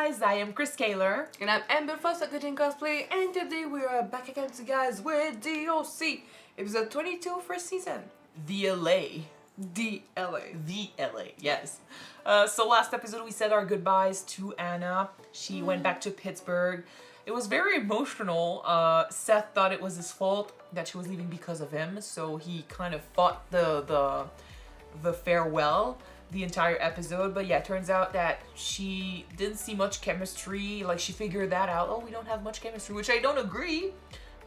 guys, I am Chris Kaler. And I'm Amber Foster Cutting Cosplay, and today we are back again, guys, with DOC, episode 22, first season. The LA. The LA, yes. So last episode we said our goodbyes to Anna. She went back to Pittsburgh. It was very emotional. Seth thought it was his fault that she was leaving because of him, so he kind of fought the farewell the entire episode. But yeah, it turns out that she didn't see much chemistry. Like, she figured that out. Oh, we don't have much chemistry, which I don't agree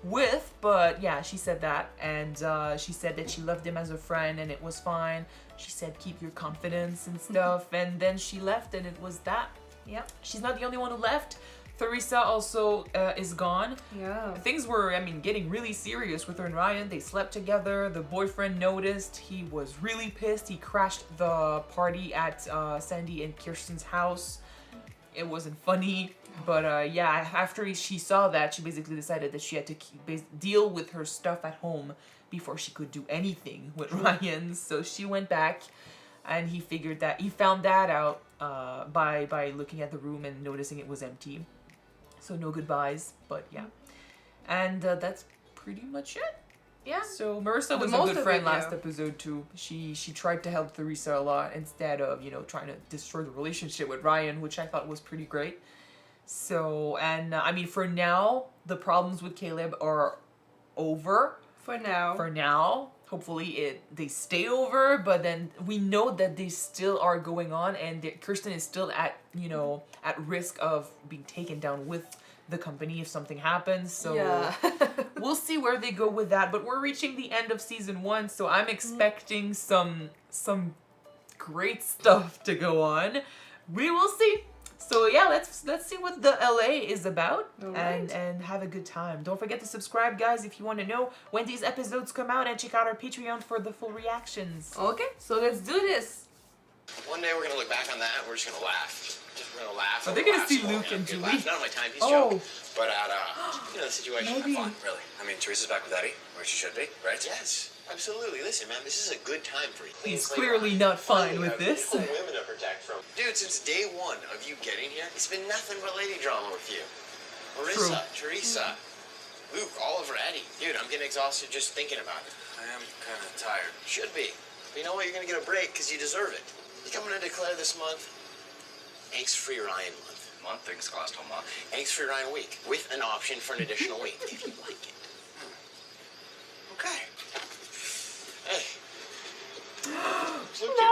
with, but yeah, she said that. And she said that she loved him as a friend and it was fine. She said keep your confidence and stuff. And then she left and it was that. Yeah, she's not the only one who left. Teresa also is gone. Yeah. Things were, getting really serious with her and Ryan. They slept together. The boyfriend noticed. He was really pissed. He crashed the party at Sandy and Kirsten's house. It wasn't funny. But yeah, after she saw that, she basically decided that she had to deal with her stuff at home before she could do anything with Ryan. So she went back, and he found that out by looking at the room and noticing it was empty. So no goodbyes, but yeah. And that's pretty much it. Yeah. So Marissa was a good friend last episode too. She tried to help Teresa a lot instead of, trying to destroy the relationship with Ryan, which I thought was pretty great. So, and for now, the problems with Caleb are over. For now. Hopefully they stay over, but then we know that they still are going on, and Kirsten is still at risk of being taken down with the company if something happens. So yeah. We'll see where they go with that. But we're reaching the end of season 1, so I'm expecting some great stuff to go on. We will see. So yeah, let's see what the LA is about. Right. and have a good time. Don't forget to subscribe, guys, if you want to know when these episodes come out, and check out our Patreon for the full reactions. Okay, so let's do this. One day we're gonna look back on that and we're just gonna laugh. We're gonna laugh. Are they gonna see Luke and Julie? Not on my timepiece joke, but at the situation. Maybe. Have fun, really. I mean, Teresa's back with Eddie, where she should be, right? Yes. Absolutely. Listen, man, this is a good time for you. He's clearly not fine with this. Women to protect from. Dude, since day one of you getting here, it's been nothing but lady drama with you. Marissa, Teresa, Luke, Oliver, Eddie. Dude, I'm getting exhausted just thinking about it. I am kind of tired. Should be. But you know what? You're gonna get a break because you deserve it. You coming to declare this month Angst-Free Ryan month. Things cost a month. Angst-Free Ryan week with an option for an additional week if you like it. Okay. Hey. Luke, no.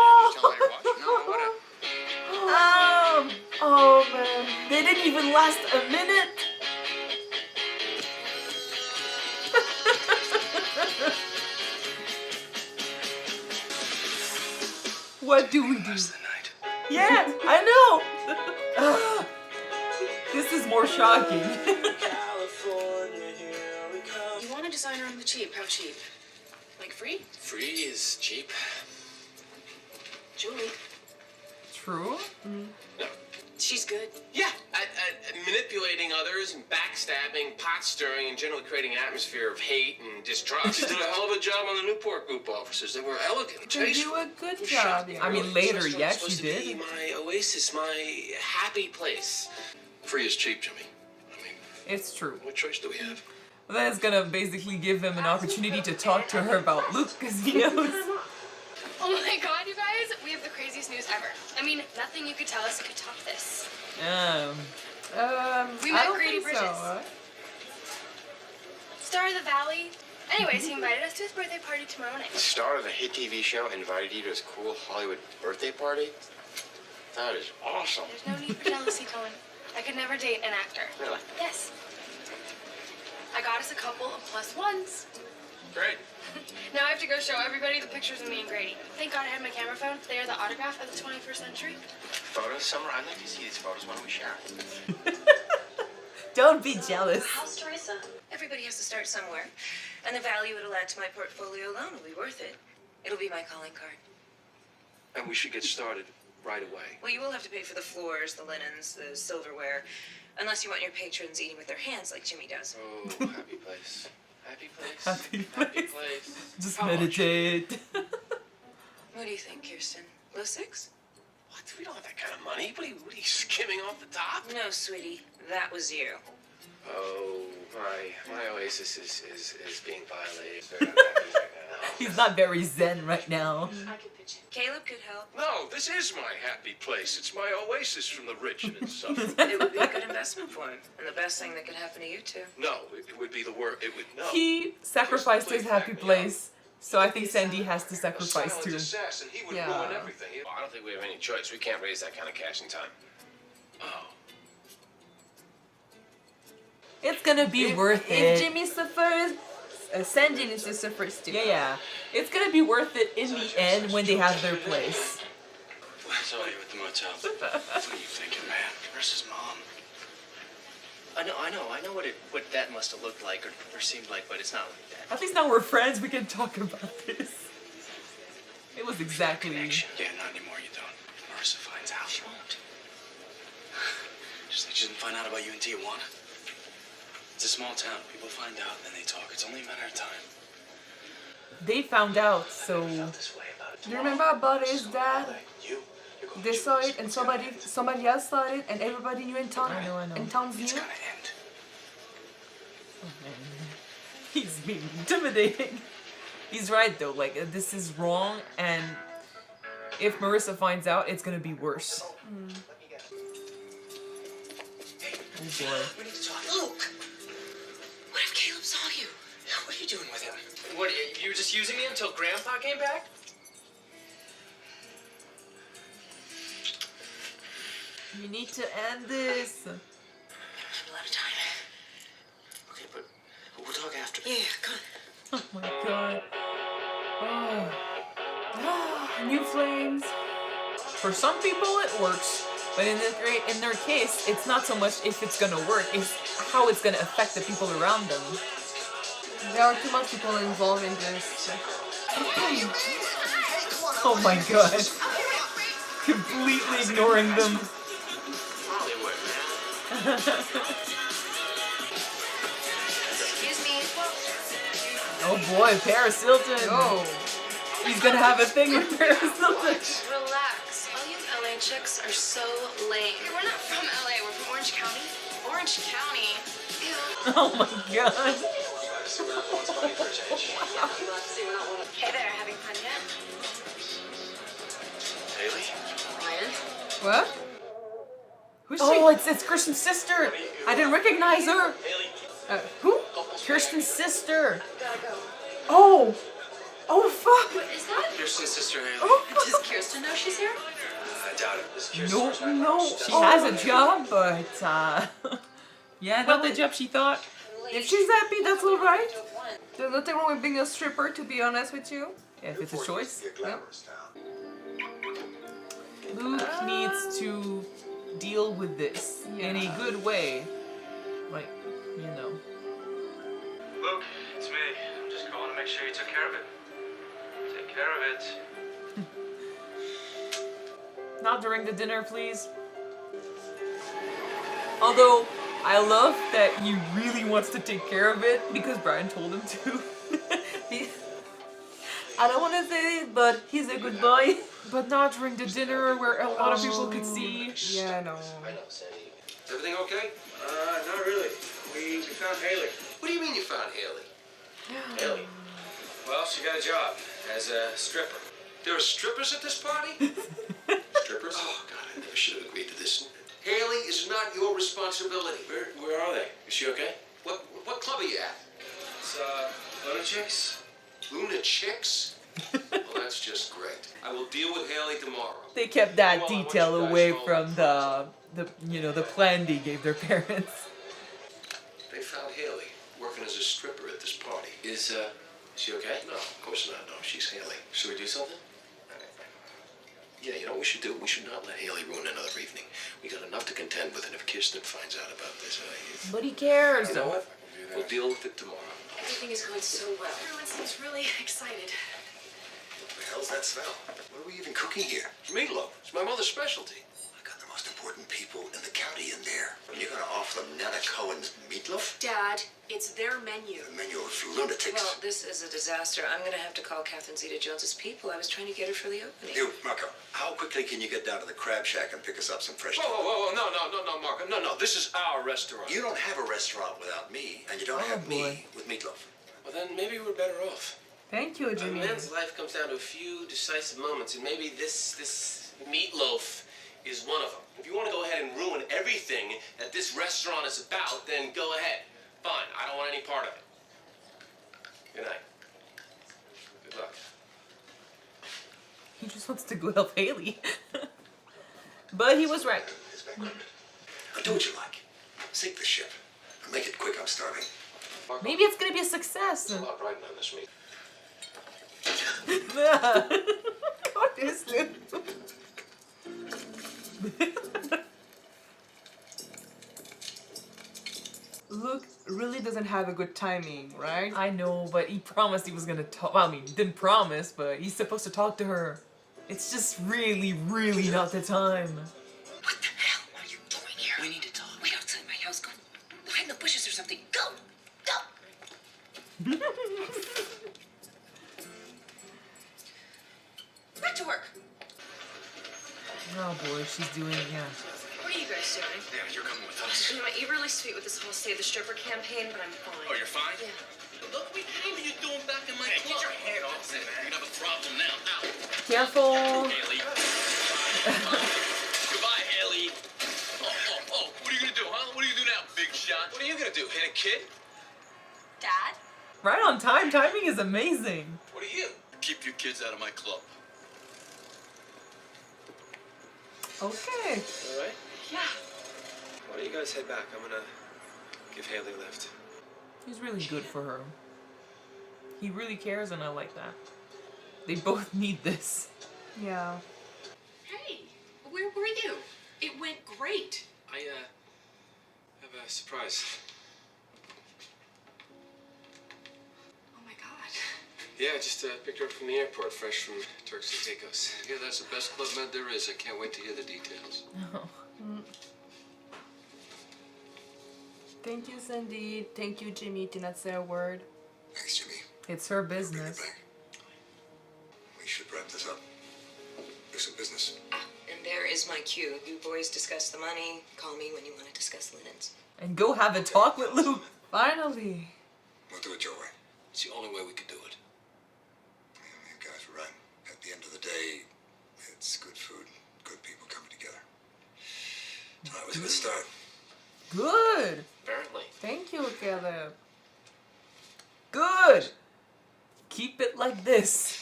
Oh man, they didn't even last a minute. What do we do? Yeah, I know. This is more shocking. You want a designer on the cheap? How cheap? Like free? Free is cheap. Julie. True. No. She's good. Yeah, at manipulating others and backstabbing, pot stirring, and generally creating an atmosphere of hate and distrust. She did a hell of a job on the Newport group officers. They were elegant, tasteful. They do a good job. Later, yes, she did. Be my oasis, my happy place. Free is cheap, Jimmy. It's true. What choice do we have? Well, that's gonna basically give him an opportunity to talk to her about Luke, because he knows. Oh my god, you guys, we have the craziest news ever. Nothing you could tell us could top this. We met Grady Bridges. So, Star of the Valley. Anyways, he invited us to his birthday party tomorrow night. The star of a hit TV show invited you to his cool Hollywood birthday party? That is awesome. There's no need for jealousy, Cohen. I could never date an actor. Really? Yes. I got us a couple of +1s. Great. Now I have to go show everybody the pictures of me and Grady. Thank God I had my camera phone. They are the autograph of the 21st century. Photos, Summer? I'd like to see these photos. Why don't we share? Don't be jealous. How's Teresa? Everybody has to start somewhere. And the value it'll add to my portfolio alone will be worth it. It'll be my calling card. And we should get started right away. Well, you will have to pay for the floors, the linens, the silverware. Unless you want your patrons eating with their hands like Jimmy does. Oh, happy place. Happy place. Happy place. Happy place. Just meditate. What do you think, Kirsten? Low 6? What? We don't have that kind of money. What are you skimming off the top? No, sweetie, that was you. Oh, my oasis is being violated. Very unhappy right now. He's not very zen right now. I could pitch in. Caleb could help. No, this is my happy place. It's my oasis from the rich and insufferable. It would be a good investment for him, and the best thing that could happen to you two. No, it would be the work. It would no. He sacrificed his happy place, so I think Sandy has to A sacrifice silent too. assassin. He would Yeah. ruin everything. I don't think we have any choice. We can't raise that kind of cash in time. Oh. It's gonna be worth If it. Jimmy suffers, Sandy needs to suffer too. Yeah. It's gonna be worth it in the end when they have their place. So you at the motel? What are you thinking, man? Marissa's mom. I know what that must have looked like or seemed like, but it's not like that. At least now we're friends, we can talk about this. It was exactly... Yeah, not anymore, you don't. Marissa finds out. She won't. Just like she didn't find out about you in Tijuana. It's a small town. People find out, then they talk. It's only a matter of time. They found out, so... This way about it. Do you remember about his dad? You're going They saw it and somebody else saw it and everybody knew in town. I know. In towns It's knew. gonna end. He's being intimidating. He's right though, like this is wrong, and if Marissa finds out, it's gonna be worse. Oh boy. We need to talk. Luke! What if Caleb saw you? What are you doing with him? What, you were just using me until Grandpa came back? You need to end this. We have a lot of time. Okay, but we'll talk after. Yeah, come on. Oh my god. Oh. New flames. For some people it works, but in their case, it's not so much if it's gonna work, it's how it's gonna affect the people around them. There are too much people involved in this. Oh my god. Completely ignoring them. Hollywood, man. Excuse me. Oh boy, Paris Hilton. Oh. He's gonna have a thing with Paris Hilton. Relax. All you LA chicks are so lame. We're not from LA. We're from Orange County. Orange County. Ew. Oh my god. Hey there, having fun yet? Hailey? Ryan? What? Who's Oh, it's Kirsten's sister. I didn't recognize her. she? Who? Kirsten's sister. Gotta go. Oh. Oh fuck. What is that? Kirsten's sister, Hailey. Oh fuck. Does Kirsten know she's here? I doubt it. This is No, Kirsten's no. She has a job, but yeah, not the job she thought. If she's happy, that's alright. There's nothing wrong with being a stripper, to be honest with you. If it's a choice. Yeah. Luke needs to deal with this in a good way. Like, you know. Luke, it's me. I'm just calling to make sure you took care of it. Take care of it. Not during the dinner, please. Although, I love that he really wants to take care of it because Brian told him to. I don't want to say it, but he's a good boy. But not during the dinner where a lot of people could see. Yeah, I know. I know, Sandy. Everything okay? Not really. We found Hailey. What do you mean you found Hailey? Hailey? Well, she got a job as a stripper. There are strippers at this party? Strippers? Oh, God, I never should have agreed to this. Hailey is not your responsibility. Where are they? Is she okay? What club are you at? It's, Luna Chicks? Luna Chicks? Well, that's just great. I will deal with Hailey tomorrow. They kept that Well, I want detail you guys away to know from that the plan they gave their parents. They found Hailey working as a stripper at this party. Is she okay? No, of course not. No, she's Hailey. Should we do something? Yeah, you know what we should do? We should not let Hailey ruin another evening. We got enough to contend with, and if Kirsten finds out about this, But he cares. you know what? We'll deal with it tomorrow. Everything is going so well. Everyone seems really excited. What the hell's that smell? What are we even cooking here? Meatloaf. It's my mother's specialty. I got the most important people in the county rowdy in there. You're gonna offer them Nana Cohen's meatloaf? Dad, it's their menu. A menu of lunatics. Well, this is a disaster. I'm gonna have to call Catherine Zeta-Jones's people. I was trying to get her for the opening. You, Marco, how quickly can you get down to the crab shack and pick us up some fresh Whoa, no, Marco. No, this is our restaurant. You don't have a restaurant without me, and you don't have me with meatloaf. Well, then maybe we're better off. Thank you, A Jimmy. man's life comes down to a few decisive moments, and maybe this meatloaf is one of them. If you want to go ahead and ruin everything that this restaurant is about, then go ahead. Fine, I don't want any part of it. Good night. Good luck. He just wants to go help Hailey. But he was right. Now do what you like. Sink the ship. And make it quick, I'm starving. Maybe it's gonna be a success. A lot riding on this meat. What is this? Luke really doesn't have a good timing, right? I know, but he promised he was gonna talk. Well, I mean, he didn't promise, but he's supposed to talk to her. It's just really, really not the time. What the hell are you doing here? We need to talk. Wait outside my house. Go behind the bushes or something. Go! Go! Back to work. Oh boy, she's doing, yeah. What are you guys doing? Yeah, you're coming with us. You know, you're really sweet with this whole Save the Stripper campaign, but I'm fine. Oh, you're fine? Yeah. Look, what are you doing back in my club? Get your hand off me, man. You're gonna have a problem now. Ow. Careful. Hailey. Goodbye, Hailey. Oh. What are you gonna do, huh? What are you gonna do now, big shot? What are you gonna do? Hit a kid? Dad? Right on time. Timing is amazing. What are you? Keep your kids out of my club. Okay. All right? Yeah. Why don't you guys head back? I'm gonna give Hailey a lift. He's really good for her. He really cares, and I like that. They both need this. Yeah. Hey, where were you? It went great. I have a surprise. Oh my god. Yeah, I just picked her up from the airport, fresh from Turks and Caicos. Yeah, that's the best Club Med there is. I can't wait to hear the details. Thank you, Cindy. Thank you, Jimmy. Did not say a word. Thanks, Jimmy. It's her Bring it business. back. We should wrap this up. Do some business. And there is my cue. You boys discuss the money. Call me when you want to discuss linens. And go have a talk with Luke. Finally. We'll do it your way. It's the only way we could do it. Yeah, you guys are right. At the end of the day, it's good food, good people coming together. That was a good start. Good. Apparently. Thank you, Caleb. Good. Keep it like this.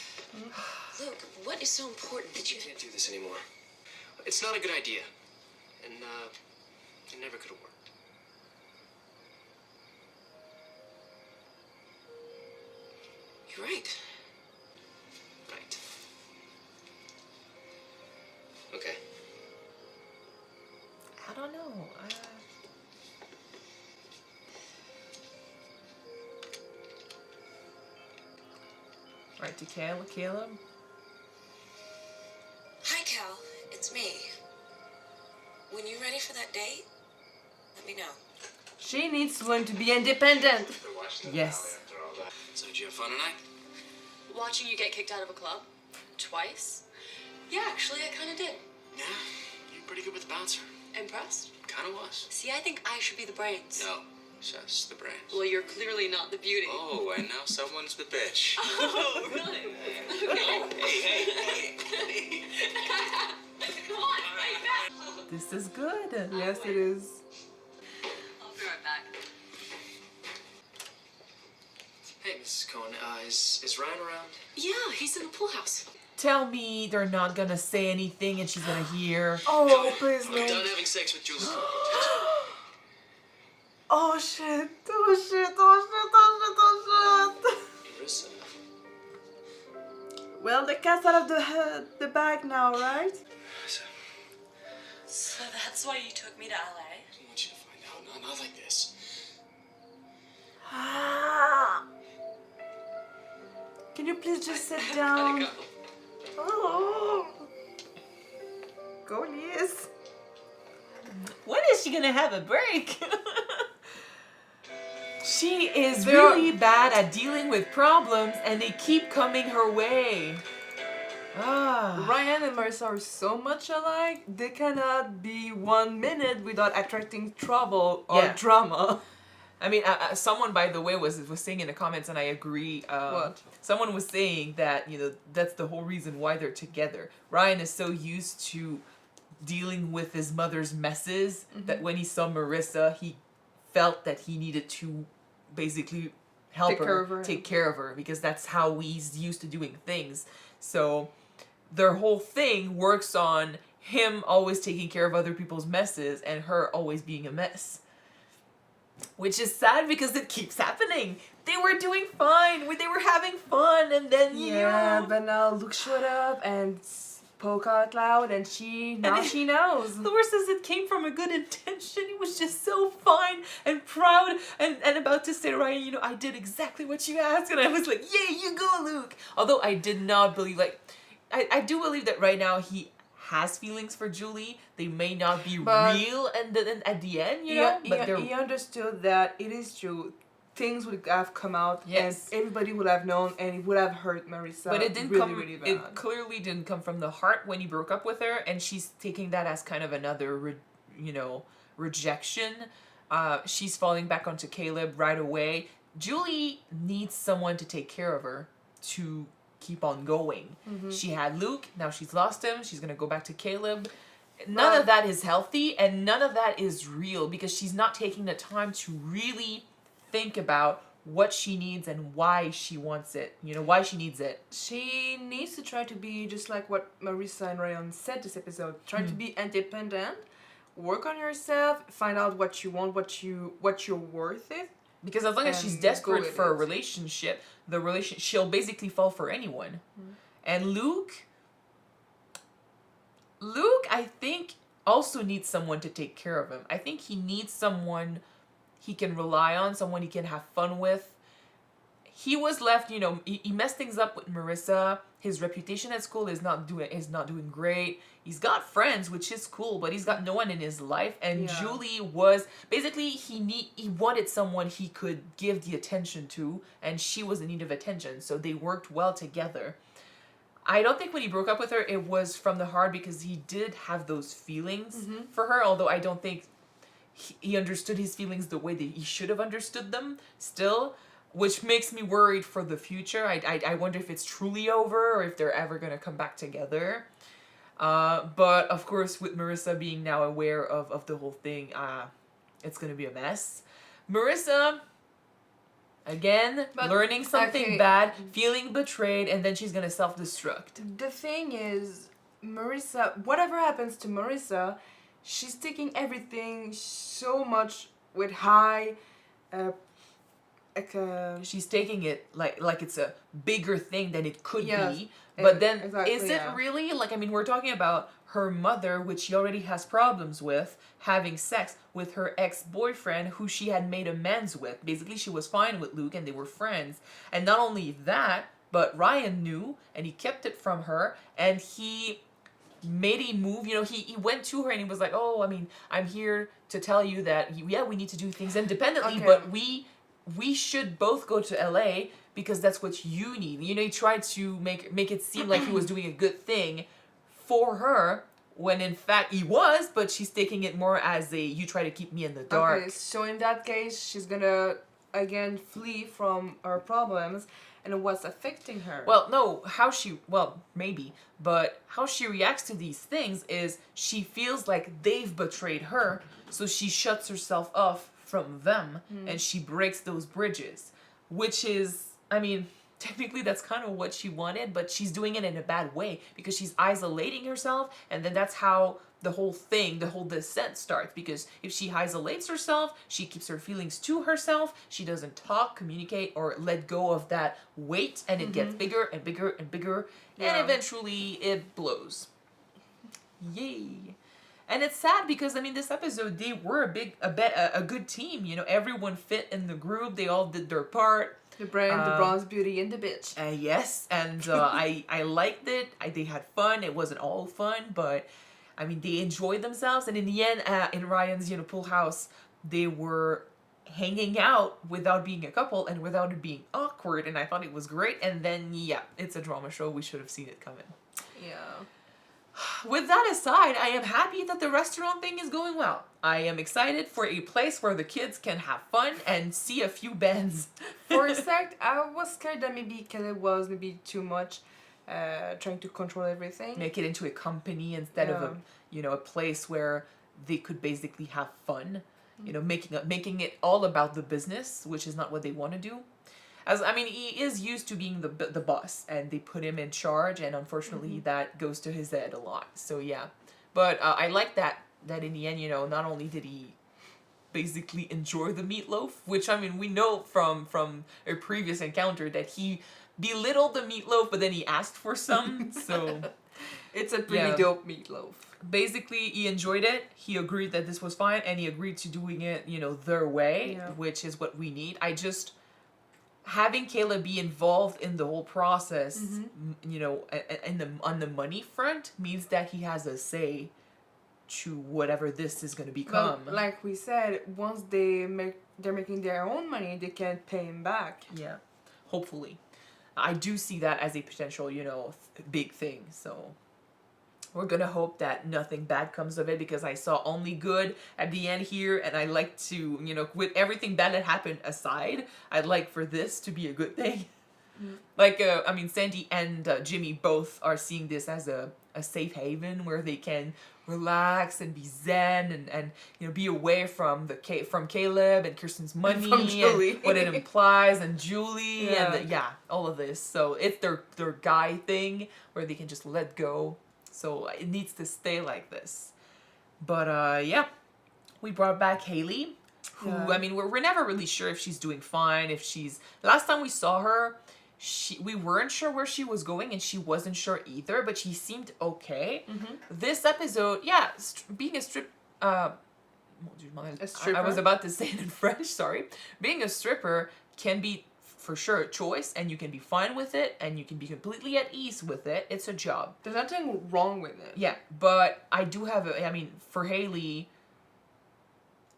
Look, what is so important that you... I can't do this anymore. It's not a good idea. And, it never could have worked. You're right. Right. Okay. I don't know. Right to Caleb. Hi, Cal. It's me. When you're ready for that date, let me know. She needs to learn to be independent. Yes. So did you have fun tonight? Watching you get kicked out of a club? Twice? Yeah, actually, I kind of did. Yeah, you're pretty good with the bouncer. Impressed? Kind of was. See, I think I should be the brains. No, Seth's the brains. Well, you're clearly not the beauty. Oh, and now someone's the bitch. Oh, really? Hey. Come on, right back. This is good. Yes, it is. I'll be right back. Hey, Mrs. Cohen, is Ryan around? Yeah, he's in the pool house. Tell me they're not gonna say anything and she's gonna hear. Oh, please I'm no. done having sex with Julie. Oh shit. Oh shit. Oh shit. Oh shit. Oh Marissa. shit. Well, the cat's out of the bag now, right? Marissa, So that's why you took me to LA? I want you to find out. Not like this. Can you please just sit down? Oh. Go, Liz. When is she gonna have a break. She is really bad at dealing with problems and they keep coming her way. Ryan and Marissa are so much alike, they cannot be 1 minute without attracting trouble or drama. I mean, someone, by the way, was saying in the comments, and I agree. What? Someone was saying that, you know, that's the whole reason why they're together. Ryan is so used to dealing with his mother's messes that when he saw Marissa, he felt that he needed to basically help take care of her, because that's how he's used to doing things. So their whole thing works on him always taking care of other people's messes and her always being a mess. Which is sad because it keeps happening. They were doing fine. They were having fun, and then but now Luke showed up and spoke out loud, and she knows. The worst is it came from a good intention. He was just so fine and proud and about to say to Ryan, you know, I did exactly what you asked, and I was like, yeah, you go, Luke. Although I did not believe, like, I do believe that right now he has feelings for Julie. They may not be real, and then at the end, you know, but he understood that it is true. Things would have come out, and everybody would have known, and it would have hurt Marissa. But it didn't really bad. It clearly didn't come from the heart when he broke up with her, and she's taking that as kind of another, rejection. She's falling back onto Caleb right away. Julie needs someone to take care of her to keep on going. She had Luke, now she's lost him. She's gonna go back to Caleb. None of that is healthy, and none of that is real, because she's not taking the time to really think about what she needs and why she wants it. You know, why she needs it. She needs to try to be just like what Marissa and Ryan said this episode. Try to be independent, work on yourself, find out what you want, what you're worth it. Because as long as she's desperate for a relationship, she'll basically fall for anyone. And Luke, I think, also needs someone to take care of him. I think he needs someone he can rely on, someone he can have fun with. He was left, you know, he messed things up with Marissa. His reputation at school is not doing great. He's got friends, which is cool, but he's got no one in his life. And Julie was basically he wanted someone he could give the attention to, and she was in need of attention. So they worked well together. I don't think when he broke up with her, it was from the heart, because he did have those feelings for her. Although I don't think he understood his feelings the way that he should have understood them still. Which makes me worried for the future. I wonder if it's truly over or if they're ever going to come back together. But, of course, with Marissa being now aware of the whole thing, it's going to be a mess. Marissa, again, learning something bad, feeling betrayed, and then she's going to self-destruct. The thing is, Marissa, whatever happens to Marissa, she's taking everything so much with high... she's taking it like it's a bigger thing than it could be. But then is it really? Like, I mean, we're talking about her mother, which she already has problems with, having sex with her ex-boyfriend who she had made amends with. Basically, she was fine with Luke and they were friends. And not only that, but Ryan knew and he kept it from her, and he made a move. You know, he went to her and he was like, oh, I mean, I'm here to tell you that, we need to do things independently, but we should both go to LA because that's what you need. You know, he tried to make it seem like he was doing a good thing for her, when in fact he was, but she's taking it more as you try to keep me in the dark. Okay, so in that case, she's gonna, again, flee from her problems and what's affecting her. Well, no, maybe, but how she reacts to these things is she feels like they've betrayed her, so she shuts herself off from them, and she breaks those bridges, which is, I mean, technically that's kind of what she wanted, but she's doing it in a bad way because she's isolating herself, and then that's how the whole descent starts, because if she isolates herself, she keeps her feelings to herself, she doesn't talk, communicate, or let go of that weight, and it gets bigger and bigger and bigger, and eventually it blows. Yay. And it's sad because, I mean, this episode, they were a good team. You know, everyone fit in the group. They all did their part. The brand, the bronze beauty, and the bitch. Yes, and I liked it. They had fun. It wasn't all fun, but I mean, they enjoyed themselves, and in the end, in Ryan's, pool house, they were hanging out without being a couple and without it being awkward, and I thought it was great. And then, yeah, it's a drama show. We should have seen it coming. Yeah. With that aside, I am happy that the restaurant thing is going well. I am excited for a place where the kids can have fun and see a few bands. For a sec, I was scared that maybe Kelly was maybe too much trying to control everything. Make it into a company instead of a place where they could basically have fun. Making it all about the business, which is not what they want to do. He is used to being the boss, and they put him in charge, and unfortunately that goes to his head a lot. So yeah, but I like that in the end, not only did he basically enjoy the meatloaf, which we know from a previous encounter that he belittled the meatloaf, but then he asked for some. So it's a pretty dope meatloaf. Basically, he enjoyed it. He agreed that this was fine, and he agreed to doing it, their way, which is what we need. Having Kayla be involved in the whole process, on the money front, means that he has a say to whatever this is going to become. But like we said, once they're making their own money, they can pay him back. Yeah, hopefully. I do see that as a potential, big thing. So we're going to hope that nothing bad comes of it, because I saw only good at the end here, and I like to, with everything bad that happened aside, I'd like for this to be a good thing. Sandy and Jimmy both are seeing this as a safe haven where they can relax and be zen and be away from from Caleb and Kirsten's money and what it implies, and Julie and all of this. So it's their guy thing where they can just let go. So it needs to stay like this. But we brought back Hailey, who we're never really sure if she's doing fine. Last time we saw her, we weren't sure where she was going, and she wasn't sure either, but she seemed okay. This episode, being a stripper. I was about to say it in French, sorry. Being a stripper can be for sure a choice, and you can be fine with it, and you can be completely at ease with it. It's a job. There's nothing wrong with it. Yeah, but I do have for Hailey,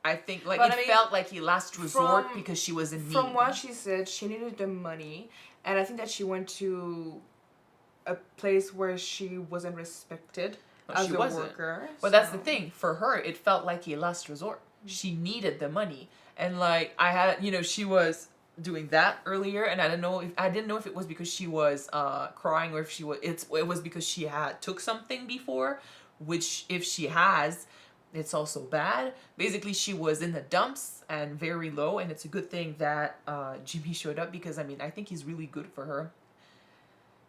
I think felt like a last resort because she was in need. From what she said, she needed the money, and I think that she went to a place where she wasn't respected as a worker. But that's the thing. For her, it felt like a last resort. She needed the money, and she was doing that earlier, and I didn't know if it was because she was crying, or if it was because she had took something before, which if she has, it's also bad. Basically, she was in the dumps and very low, and it's a good thing that Jimmy showed up, because I think he's really good for her.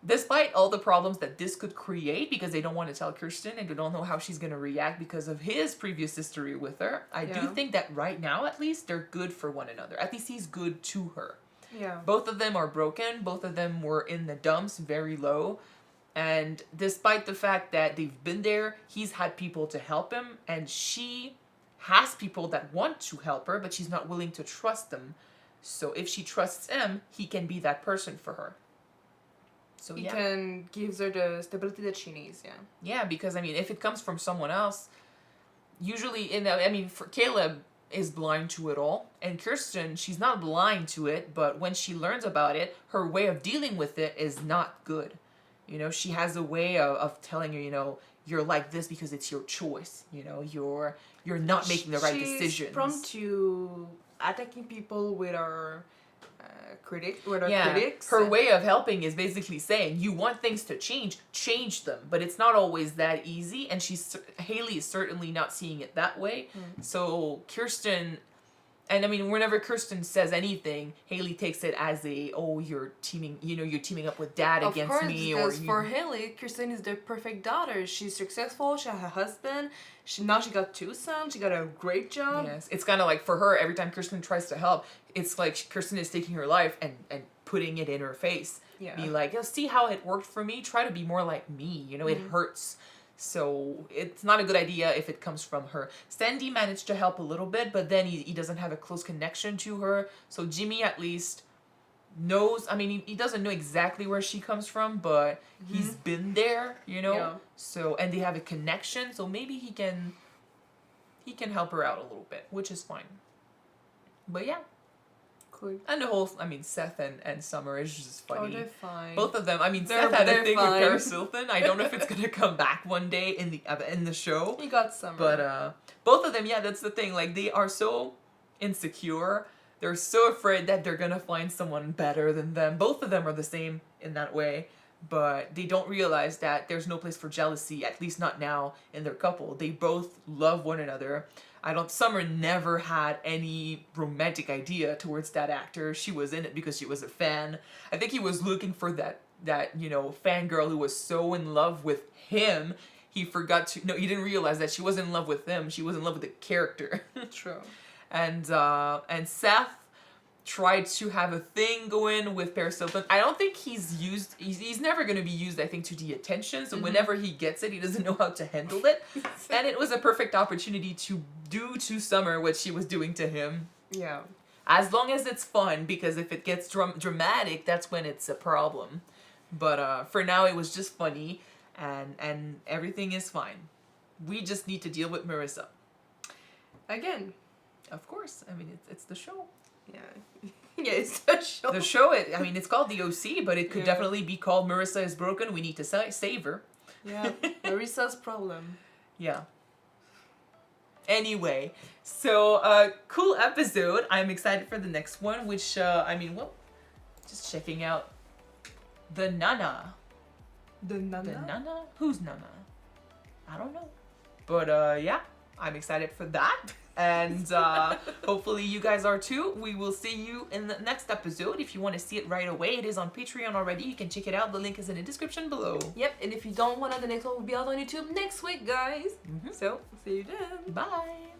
Despite all the problems that this could create, because they don't want to tell Kirsten and they don't know how she's going to react because of his previous history with her, I do think that right now, at least, they're good for one another. At least he's good to her. Yeah. Both of them are broken. Both of them were in the dumps, very low. And despite the fact that they've been there, he's had people to help him. And she has people that want to help her, but she's not willing to trust them. So if she trusts him, he can be that person for her. So he can give her the stability that she needs, Yeah, because, if it comes from someone else, usually, for Caleb is blind to it all. And Kirsten, she's not blind to it, but when she learns about it, her way of dealing with it is not good. She has a way of telling her, you're like this because it's your choice. You're not making the right decisions. She's prone to attacking people with her critics. Her way of helping is basically saying, you want things to change them, but it's not always that easy, and Hailey is certainly not seeing it that way. So Kirsten, and whenever Kirsten says anything, Hailey takes it as you're teaming up with Dad against me. Because for Hailey, Kirsten is the perfect daughter. She's successful, she has a husband, she got 2 sons, she got a great job. Yes, it's kind of like for her, every time Kirsten tries to help, it's like Kirsten is taking her life and putting it in her face. Be like, see how it worked for me? Try to be more like me. It hurts. So it's not a good idea if it comes from her. Sandy managed to help a little bit, but then he doesn't have a close connection to her. So Jimmy, at least, knows, I mean, he doesn't know exactly where she comes from, but he's been there, you know? Yeah. So, and they have a connection, so maybe he can help her out a little bit, which is fine. But yeah. Cool. And the whole, I mean, Seth and Summer is just funny. Oh, they're fine. Both of them. I mean, They're- Seth had a they're thing fine. with Paris Hilton. I don't know if it's gonna come back one day in the show. You got Summer. But both of them, yeah, that's the thing. Like, they are so insecure. They're so afraid that they're gonna find someone better than them. Both of them are the same in that way. But they don't realize that there's no place for jealousy, at least not now in their couple. They both love one another. Summer never had any romantic idea towards that actor. She was in it because she was a fan. I think he was looking for that fangirl who was so in love with him. He didn't realize that she wasn't in love with him. She was in love with the character. True. And Seth tried to have a thing going with Paris Hilton. I don't think he's never going to be used, I think, to the attention. So whenever he gets it, he doesn't know how to handle it. And it was a perfect opportunity to do to Summer what she was doing to him. Yeah. As long as it's fun, because if it gets dramatic, that's when it's a problem. But for now, it was just funny, and everything is fine. We just need to deal with Marissa. Again. Of course. I mean, it's the show. Yeah. Yeah, it's the show. The show, I mean, it's called The OC, but it could definitely be called Marissa is Broken. We need to save her. Yeah. Marissa's problem. Yeah. Anyway, so cool episode. I'm excited for the next one, which, just checking out the Nana. The Nana? The Nana? Who's Nana? I don't know. But yeah, I'm excited for that. And hopefully you guys are too. We will see you in the next episode. If you want to see it right away, it is on Patreon already. You can check it out. The link is in the description below. Yep, and if you don't want to, the next one will be out on YouTube next week, guys. So, see you then. Bye.